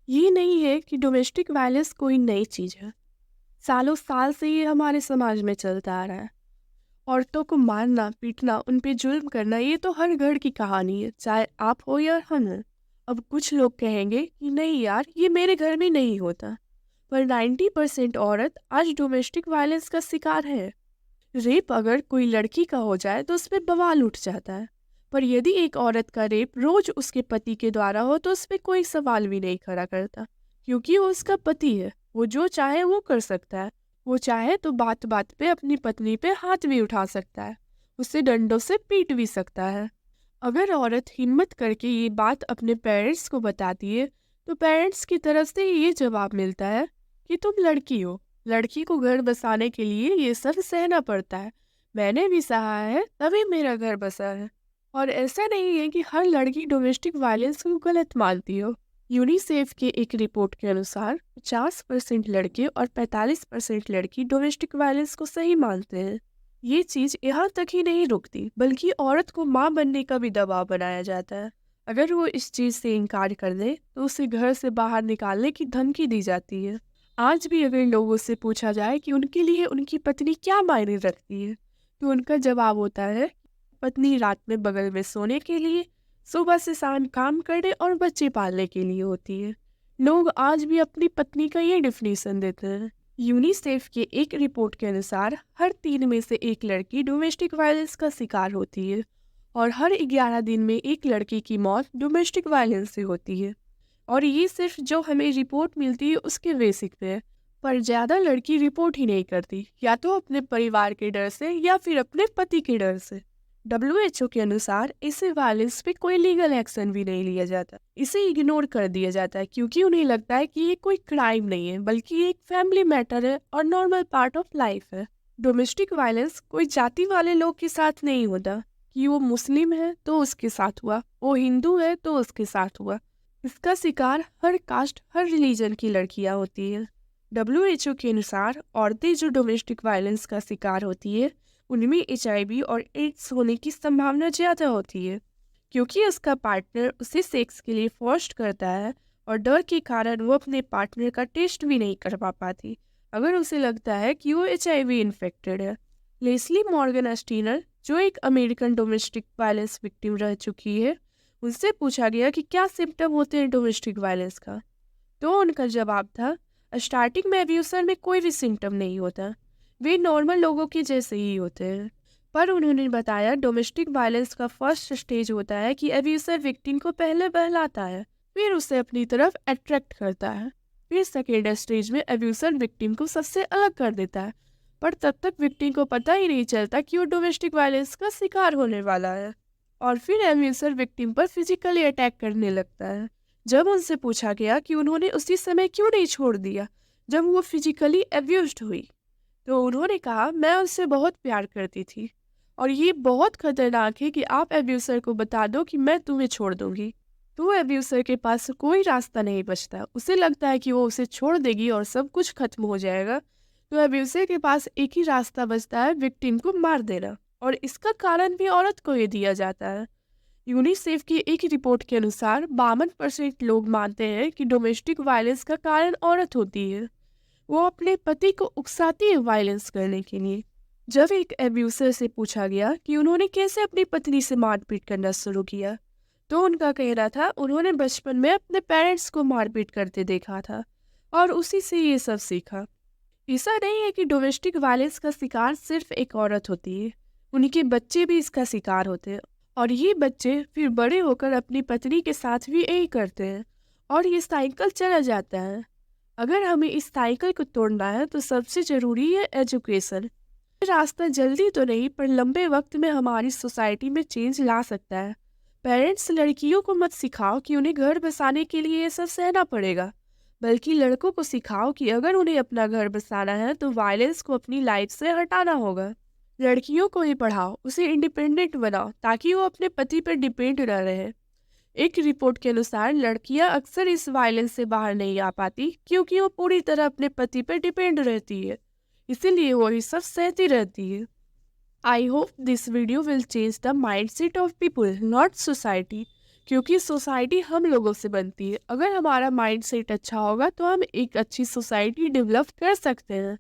ये नहीं है कि डोमेस्टिक वायलेंस कोई नई चीज़ है। सालों साल से ये हमारे समाज में चलता आ रहा है। औरतों को मारना, पीटना, उन पे जुल्म करना ये तो हर घर की कहानी है, चाहे आप हो या हम हो। अब कुछ लोग कहेंगे कि नहीं यार, ये मेरे घर में नहीं होता। पर 90% औरत आज डोमेस्टिक वायलेंस का शिकार है। रेप अगर कोई लड़की का हो जाए तो उस पे बवाल उठ जाता है। पर यदि एक औरत का रेप रोज उसके पति के द्वारा हो तो उस पे कोई सवाल भी नहीं खड़ा करता, क्योंकि वो उसका पति है। वो जो चाहे वो कर सकता है। वो चाहे तो बात बात पे अपनी पत्नी पे हाथ भी उठा सकता है, उसे डंडों से पीट भी सकता है। अगर औरत हिम्मत करके ये बात अपने पेरेंट्स को बताती है तो पेरेंट्स की तरफ से ये जवाब मिलता है कि तुम लड़की हो, लड़की को घर बसाने के लिए ये सब सहना पड़ता है। मैंने भी सहा है, तभी मेरा घर बसा है। और ऐसा नहीं है कि हर लड़की डोमेस्टिक वायलेंस को गलत मानती हो। यूनिसेफ के एक रिपोर्ट के अनुसार 50% लड़के और 45% लड़की डोमेस्टिक वायलेंस को सही मानते हैं। ये चीज यहाँ तक ही नहीं रुकती, बल्कि औरत को माँ बनने का भी दबाव बनाया जाता है। अगर वो इस चीज से इनकार कर दे तो उसे घर से बाहर निकालने की धमकी दी जाती है। आज भी अगर लोगों से पूछा जाए कि उनके लिए उनकी पत्नी क्या मायने रखती है, तो उनका जवाब होता है, पत्नी रात में बगल में सोने के लिए, सुबह से शाम काम करने और बच्चे पालने के लिए होती है। लोग आज भी अपनी पत्नी का ये डिफिनेशन देते हैं। यूनिसेफ के एक रिपोर्ट के अनुसार हर 3 में से एक लड़की डोमेस्टिक वायलेंस का शिकार होती है और हर 11 दिन में एक लड़की की मौत डोमेस्टिक वायलेंस से होती है। और ये सिर्फ जो हमें रिपोर्ट मिलती है उसके बेसिक पे है। पर ज़्यादा लड़की रिपोर्ट ही नहीं करती, या तो अपने परिवार के डर से या फिर अपने पति के डर से। WHO के अनुसार इसे वायलेंस पे कोई लीगल एक्शन भी नहीं लिया जाता, इसे इग्नोर कर दिया जाता है, क्योंकि उन्हें लगता है कि ये कोई क्राइम नहीं है बल्कि एक फैमिली मैटर है और नॉर्मल पार्ट ऑफ लाइफ है। डोमेस्टिक वायलेंस कोई जाति वाले लोग के साथ नहीं होता कि वो मुस्लिम है तो उसके साथ हुआ, वो हिंदू है तो उसके साथ हुआ। इसका शिकार हर कास्ट, हर रिलीजन की लड़कियां होती है। WHO के अनुसार औरतें जो डोमेस्टिक वायलेंस का शिकार होती है उनमें HIV और एड्स होने की संभावना ज़्यादा होती है, क्योंकि उसका पार्टनर उसे सेक्स के लिए फोर्स करता है और डर के कारण वो अपने पार्टनर का टेस्ट भी नहीं करवा पाती अगर उसे लगता है कि वो HIV इन्फेक्टेड है। लेस्ली मॉर्गन स्टीनर, जो एक अमेरिकन डोमेस्टिक वायलेंस विक्टिम रह चुकी है, उनसे पूछा गया कि क्या सिम्टम होते हैं डोमेस्टिक वायलेंस का, तो उनका जवाब था, स्टार्टिंग में अब्यूसर में कोई भी सिम्टम नहीं होता, वे नॉर्मल लोगों के जैसे ही होते हैं। पर उन्होंने बताया डोमेस्टिक वायलेंस का फर्स्ट स्टेज होता है कि अब्यूसर विक्टिम को पहले बहलाता है, फिर उसे अपनी तरफ अट्रैक्ट करता है, फिर सेकेंड स्टेज में अब्यूसर विक्टिम को सबसे अलग कर देता है। पर तब तक विक्टिम को पता ही नहीं चलता कि वो डोमेस्टिक वायलेंस का शिकार होने वाला है। और फिर अब्यूसर विक्टिम पर फिजिकली अटैक करने लगता है। जब उनसे पूछा गया कि उन्होंने उसी समय क्यों नहीं छोड़ दिया जब वो फिजिकली अब्यूज्ड हुई, तो उन्होंने कहा, मैं उससे बहुत प्यार करती थी और ये बहुत खतरनाक है कि आप अब्यूसर को बता दो कि मैं तुम्हें छोड़ दूंगी। तो अब्यूसर के पास कोई रास्ता नहीं बचता, उसे लगता है कि वो उसे छोड़ देगी और सब कुछ खत्म हो जाएगा। तो अब्यूसर के पास एक ही रास्ता बचता है, विक्टिम को मार देना, और इसका कारण भी औरत को ही दिया जाता है। यूनिसेफ की एक रिपोर्ट के अनुसार 52% लोग मानते हैं कि डोमेस्टिक वायलेंस का कारण औरत होती है। वो अपने पति को उकसाती है वायलेंस करने के लिए। जब एक एब्यूसर से पूछा गया कि उन्होंने कैसे अपनी पत्नी से मारपीट करना शुरू किया, तो उनका कहना था, उन्होंने बचपन में अपने पेरेंट्स को मारपीट करते देखा था और उसी से ये सब सीखा। ऐसा नहीं है कि डोमेस्टिक वायलेंस का शिकार सिर्फ एक औरत होती है, उनके बच्चे भी इसका शिकार होते हैं और ये बच्चे फिर बड़े होकर अपनी पत्नी के साथ भी यही करते हैं और ये साइकिल चला जाता है। अगर हमें इस साइकिल को तोड़ना है तो सबसे ज़रूरी है एजुकेशन। ये रास्ता जल्दी तो नहीं, पर लंबे वक्त में हमारी सोसाइटी में चेंज ला सकता है। पेरेंट्स लड़कियों को मत सिखाओ कि उन्हें घर बसाने के लिए ये सब सहना पड़ेगा, बल्कि लड़कों को सिखाओ कि अगर उन्हें अपना घर बसाना है तो वायलेंस को अपनी लाइफ से हटाना होगा। लड़कियों को ही पढ़ाओ, उसे इंडिपेंडेंट बनाओ ताकि वो अपने पति पर डिपेंड न रहे। एक रिपोर्ट के अनुसार लड़कियां अक्सर इस वायलेंस से बाहर नहीं आ पाती क्योंकि वो पूरी तरह अपने पति पर डिपेंड रहती है, इसीलिए वो ये सब सहती रहती है। I hope this video will change the mindset of people, not society. क्योंकि सोसाइटी हम लोगों से बनती है। अगर हमारा माइंडसेट अच्छा होगा तो हम एक अच्छी सोसाइटी डेवलप कर सकते हैं।